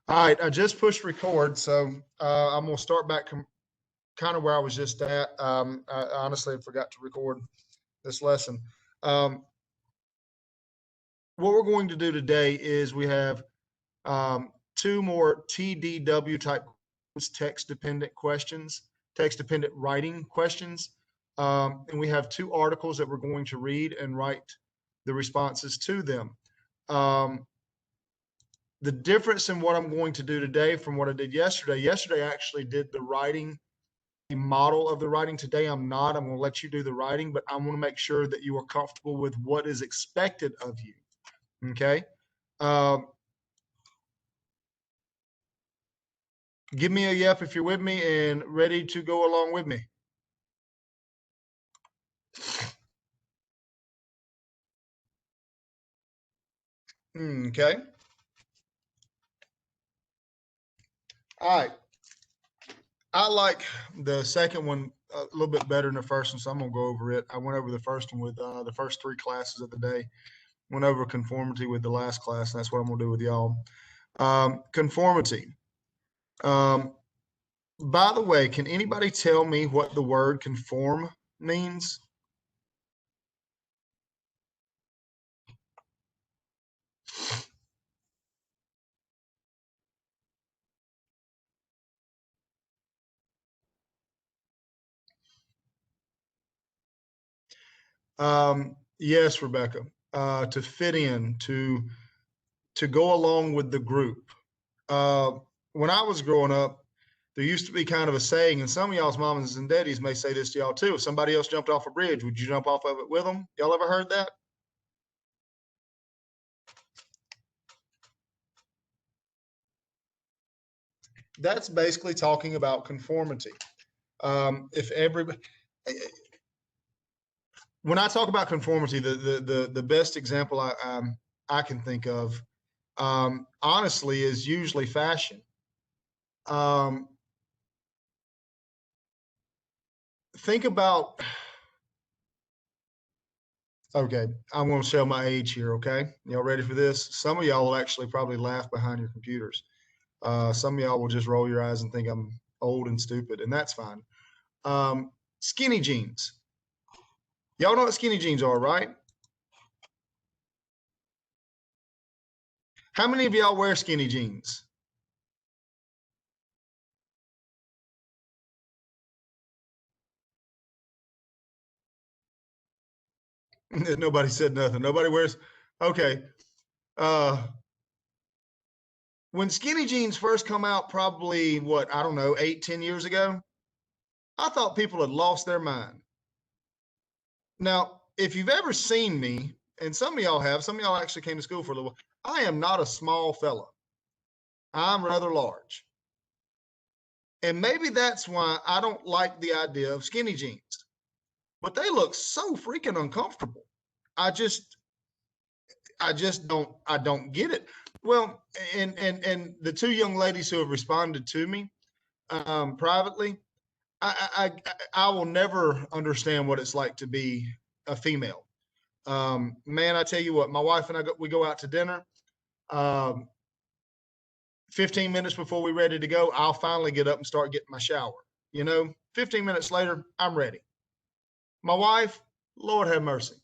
All right, I just pushed record, so I'm gonna start back kind of where I was just at. I honestly forgot to record this lesson. Um, what we're going to do today is we have two more TDW type text dependent questions, text dependent writing questions, and we have two articles that we're going to read and write the responses to them. The difference in what I'm going to do today from what I did yesterday, I actually did the writing, the model of the writing. Today, I'm not. I'm going to let you do the writing, but I want to make sure that you are comfortable with what is expected of you. Okay. Um, give me a yep if you're with me and ready to go along with me. Okay. All right. I like the second one a little bit better than the first one, so I'm going to go over it. I went over the first one with the first three classes of the day, went over conformity with the last class, and that's what I'm going to do with y'all. Conformity. Um, by the way, can anybody tell me what the word conform means? Yes, Rebecca. To fit in, to go along with the group. Uh, when I was growing up, there used to be kind of a saying, and some of y'all's mamas and daddies may say this to y'all too. If somebody else jumped off a bridge, would you jump off of it with them? Y'all ever heard that? That's basically talking about conformity. If everybody, when I talk about conformity, the best example I can think of, honestly, is usually fashion. Um, think about. Okay, I'm going to show my age here. Okay, y'all ready for this? Some of y'all will actually probably laugh behind your computers. Some of y'all will just roll your eyes and think I'm old and stupid, and that's fine. Skinny jeans. Y'all know what skinny jeans are, right? How many of y'all wear skinny jeans? Nobody said nothing. Nobody wears. Okay. Uh, when skinny jeans first come out, probably what, I don't know, 8, 10 years ago, I thought people had lost their mind. Now, if you've ever seen me, and some of y'all have, some of y'all actually came to school for a little while, I am not a small fella. I'm rather large. And maybe that's why I don't like the idea of skinny jeans. But they look so freaking uncomfortable. I just I don't get it. Well, and the two young ladies who have responded to me privately, I will never understand what it's like to be a female. Man, I tell you what, my wife and we go out to dinner. Um, 15 minutes before we're ready to go, I'll finally get up and start getting my shower. 15 minutes later, I'm ready. My wife, Lord have mercy,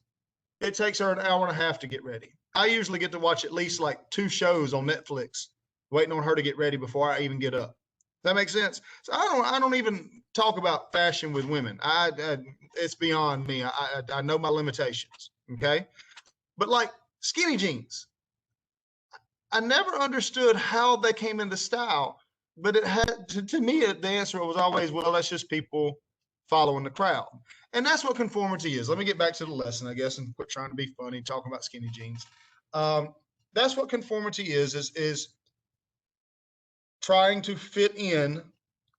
it takes her an hour and a half to get ready. I usually get to watch at least like 2 shows on Netflix, waiting on her to get ready before I even get up. Does that make sense? So I don't even talk about fashion with women. It's beyond me. I know my limitations. Okay, but like skinny jeans, I never understood how they came into style. But it had to me the answer was always, well, that's just people following the crowd. And that's what conformity is. Let me get back to the lesson, I guess, and quit trying to be funny talking about skinny jeans. Um, that's what conformity is trying to fit in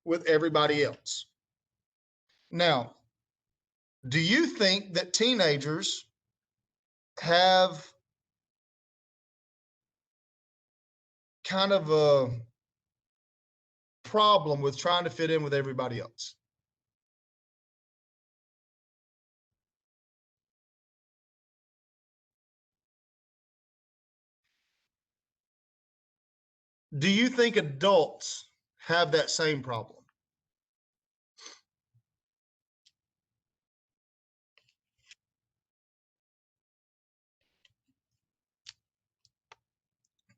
with everybody else. Now, do you think that teenagers have kind of a problem with trying to fit in with everybody else? Do you think adults have that same problem?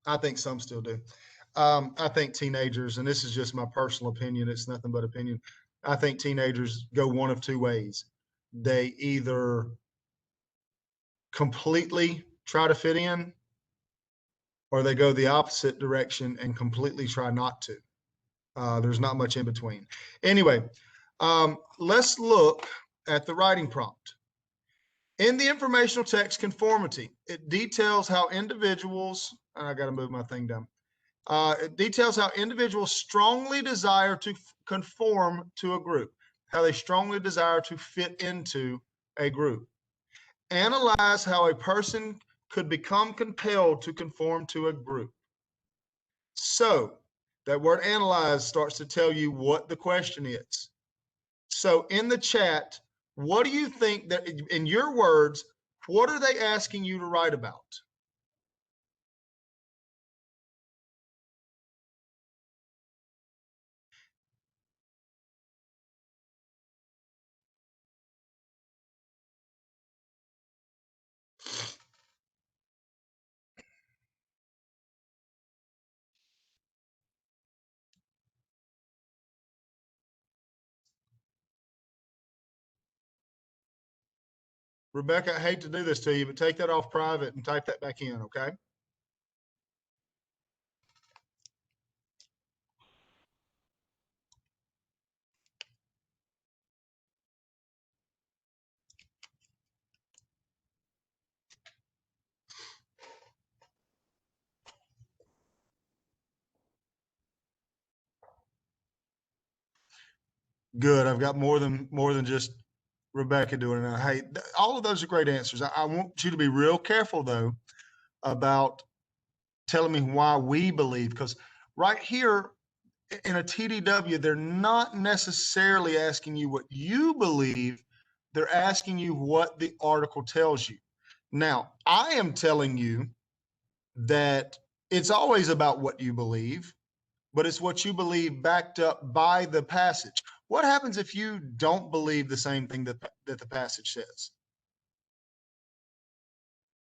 I think some still do. I think teenagers, and this is just my personal opinion, it's nothing but opinion. I think teenagers go one of two ways. They either completely try to fit in, or they go the opposite direction and completely try not to. There's not much in between. Anyway, let's look at the writing prompt. In the informational text conformity, it details how individuals, and I got to move my thing down. It details how individuals strongly desire to conform to a group, how they strongly desire to fit into a group. Analyze how a person could become compelled to conform to a group. So that word analyze starts to tell you what the question is. So in the chat, what do you think that, in your words, what are they asking you to write about? Rebecca, I hate to do this to you, but take that off private and type that back in, okay? Good. I've got more than just Rebecca doing it now. Hey, all of those are great answers. I want you to be real careful though about telling me why we believe, because right here in a TDW, they're not necessarily asking you what you believe. They're asking you what the article tells you. Now, I am telling you that it's always about what you believe, but it's what you believe backed up by the passage. What happens if you don't believe the same thing that the passage says?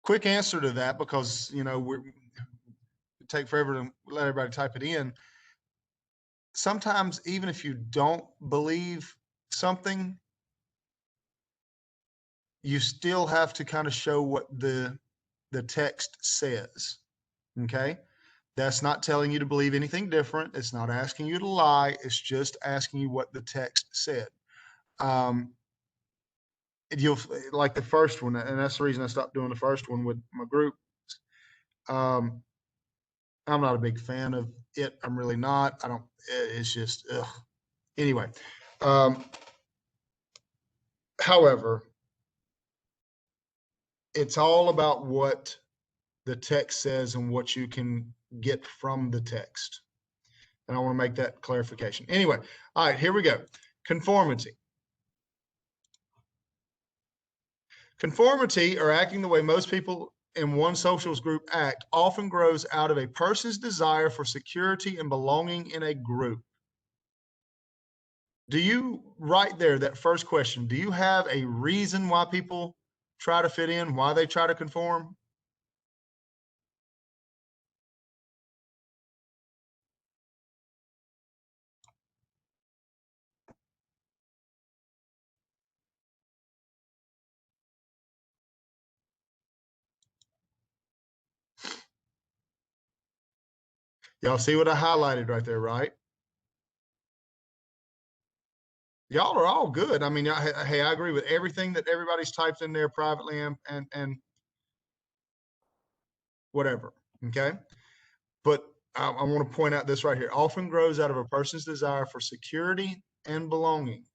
Quick answer to that, because we take forever to let everybody type it in. Sometimes even if you don't believe something, you still have to kind of show what the text says. Okay? That's not telling you to believe anything different. It's not asking you to lie. It's just asking you what the text said. You'll like the first one, and that's the reason I stopped doing the first one with my group. Um, I'm not a big fan of it. I'm really not. I don't. It's just ugh. Anyway. Um, however, it's all about what the text says and what you can get from the text. And I want to make that clarification. Anyway, all right, here we go. Conformity. Conformity, or acting the way most people in one social group act, often grows out of a person's desire for security and belonging in a group. Do you, right there, that first question, do you have a reason why people try to fit in, why they try to conform? Y'all see what I highlighted right there, right? Y'all are all good. I mean, hey, I agree with everything that everybody's typed in there privately and whatever. Okay. But I want to point out this right here. Often grows out of a person's desire for security and belonging.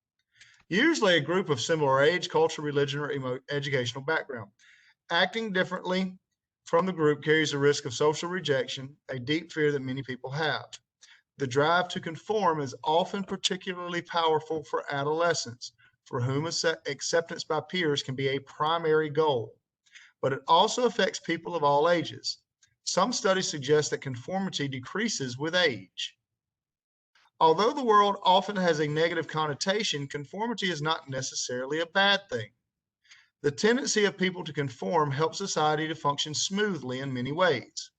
Usually a group of similar age, culture, religion, or educational background. Acting differently from the group carries the risk of social rejection, a deep fear that many people have. The drive to conform is often particularly powerful for adolescents, for whom acceptance by peers can be a primary goal. But it also affects people of all ages. some studies suggest that conformity decreases with age. Although the world often has a negative connotation, conformity is not necessarily a bad thing. The tendency of people to conform helps society to function smoothly in many ways.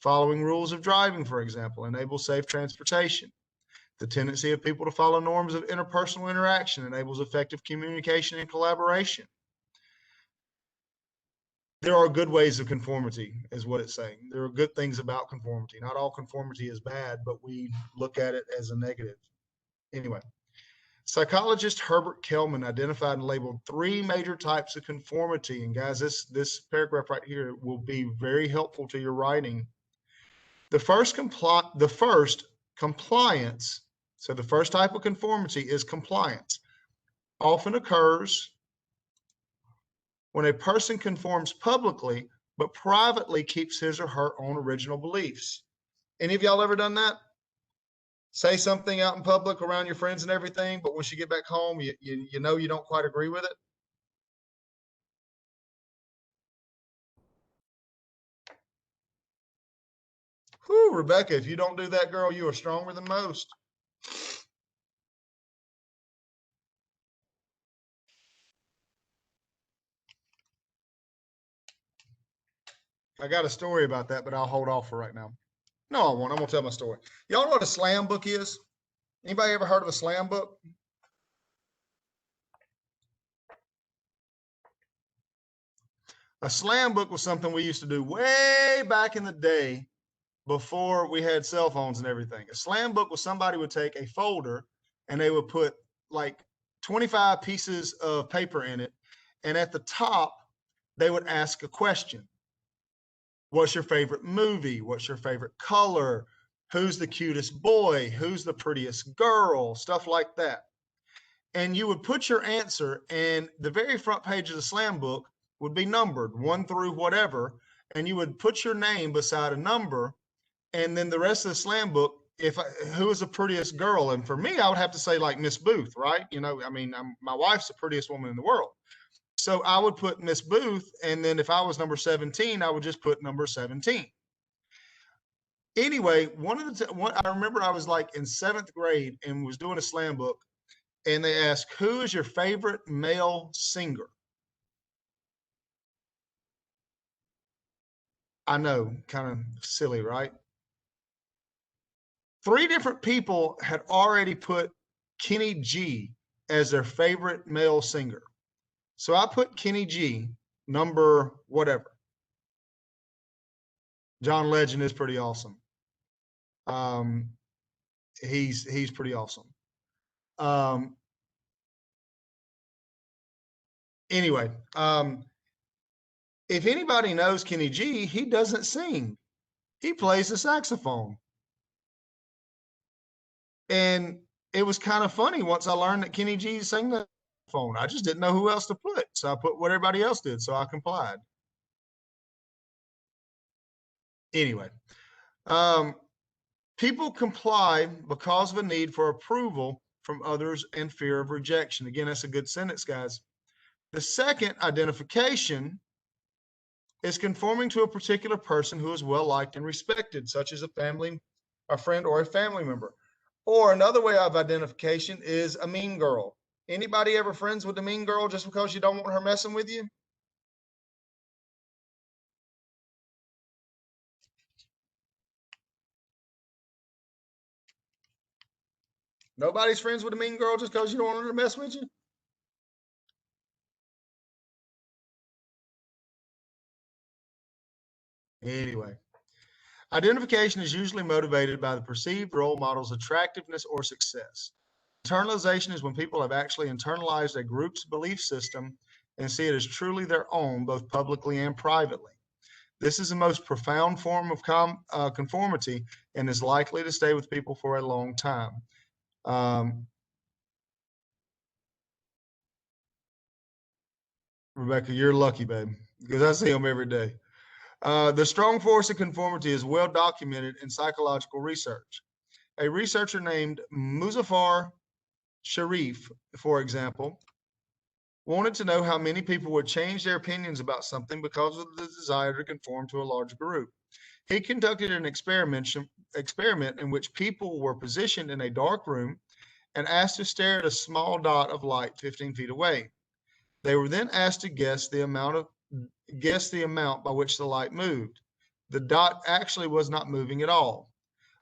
Following rules of driving, for example, enables safe transportation. The tendency of people to follow norms of interpersonal interaction enables effective communication and collaboration. There are good ways of conformity, is what it's saying. There are good things about conformity. Not all conformity is bad, but we look at it as a negative. Anyway, psychologist Herbert Kellman identified and labeled 3 major types of conformity. And guys, this paragraph right here will be very helpful to your writing. The first, compliance. So the first type of conformity is compliance. Often occurs when a person conforms publicly, but privately keeps his or her own original beliefs. Any of y'all ever done that? Say something out in public around your friends and everything, but once you get back home, you know you don't quite agree with it? Whew, Rebecca, if you don't do that, girl, you are stronger than most. I got a story about that, but I'll hold off for right now. No, I won't. I'm gonna tell my story. Y'all know what a slam book is? Anybody ever heard of a slam book? A slam book was something we used to do way back in the day before we had cell phones and everything. A slam book was somebody would take a folder and they would put like 25 pieces of paper in it. And at the top, they would ask a question. What's your favorite movie? What's your favorite color? Who's the cutest boy? Who's the prettiest girl? Stuff like that. And you would put your answer, and the very front page of the slam book would be numbered 1 through whatever. And you would put your name beside a number. And then the rest of the slam book, who is the prettiest girl? And for me, I would have to say like Miss Booth, right? You know, I mean, my wife's the prettiest woman in the world. So I would put Miss Booth, and then if I was number 17, I would just put number 17. Anyway, I remember I was like in 7th grade and was doing a slam book, and they asked, who is your favorite male singer? I know, kind of silly, right? 3 different people had already put Kenny G as their favorite male singer. So I put Kenny G, number whatever. John Legend is pretty awesome. He's pretty awesome. Anyway, if anybody knows Kenny G, he doesn't sing. He plays the saxophone. And it was kind of funny once I learned that Kenny G sang the phone. I just didn't know who else to put. So I put what everybody else did. So I complied. Anyway, people comply because of a need for approval from others and fear of rejection. Again, that's a good sentence, guys. The second identification is conforming to a particular person who is well liked and respected, such as a friend, or a family member. Or another way of identification is a mean girl. Anybody ever friends with a mean girl just because you don't want her messing with you? Nobody's friends with a mean girl just because you don't want her to mess with you? Anyway, identification is usually motivated by the perceived role model's attractiveness or success. Internalization is when people have actually internalized a group's belief system and see it as truly their own, both publicly and privately. This is the most profound form of conformity and is likely to stay with people for a long time. Rebecca, you're lucky, babe, because I see them every day. The strong force of conformity is well documented in psychological research. A researcher named Muzaffar Sharif, for example, wanted to know how many people would change their opinions about something because of the desire to conform to a large group. He conducted an experiment in which people were positioned in a dark room and asked to stare at a small dot of light 15 feet away. They were then asked to guess the amount by which the light moved. The dot actually was not moving at all.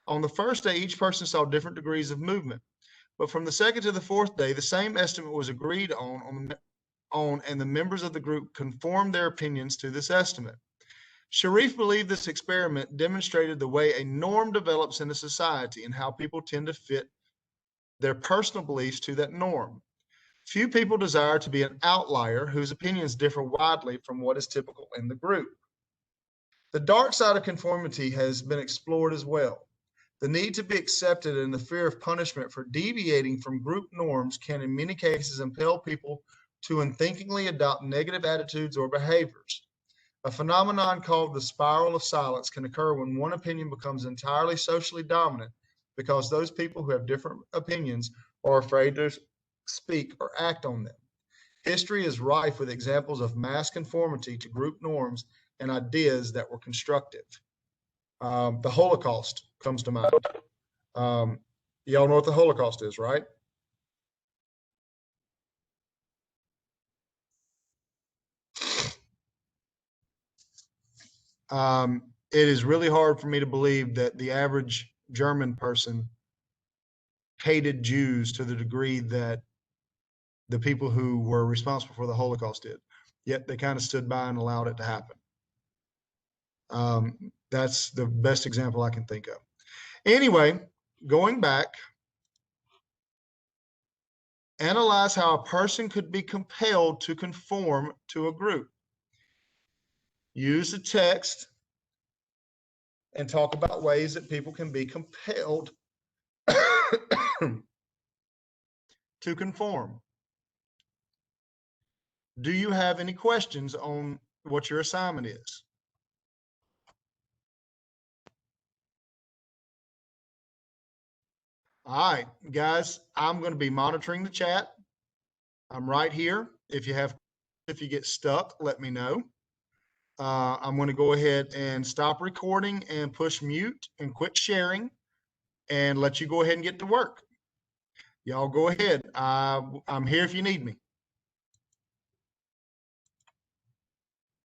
On the first day, each person saw different degrees of movement, but from the second to the fourth day, the same estimate was agreed on, and the members of the group conformed their opinions to this estimate. Sharif believed this experiment demonstrated the way a norm develops in a society and how people tend to fit their personal beliefs to that norm. Few people desire to be an outlier whose opinions differ widely from what is typical in the group. The dark side of conformity has been explored as well. The need to be accepted and the fear of punishment for deviating from group norms can, in many cases, impel people to unthinkingly adopt negative attitudes or behaviors. A phenomenon called the spiral of silence can occur when one opinion becomes entirely socially dominant because those people who have different opinions are afraid to speak or act on them. History is rife with examples of mass conformity to group norms and ideas that were constructive. The Holocaust comes to mind. Y'all know what the Holocaust is, right? It is really hard for me to believe that the average German person hated Jews to the degree that the people who were responsible for the Holocaust did. Yet they kind of stood by and allowed it to happen. That's the best example I can think of. Anyway, going back, analyze how a person could be compelled to conform to a group. Use the text and talk about ways that people can be compelled to conform. Do you have any questions on what your assignment is? All right, guys, I'm going to be monitoring the chat. I'm right here. If you get stuck, let me know. I'm going to go ahead and stop recording and push mute and quit sharing and let you go ahead and get to work. Y'all go ahead. I'm here if you need me.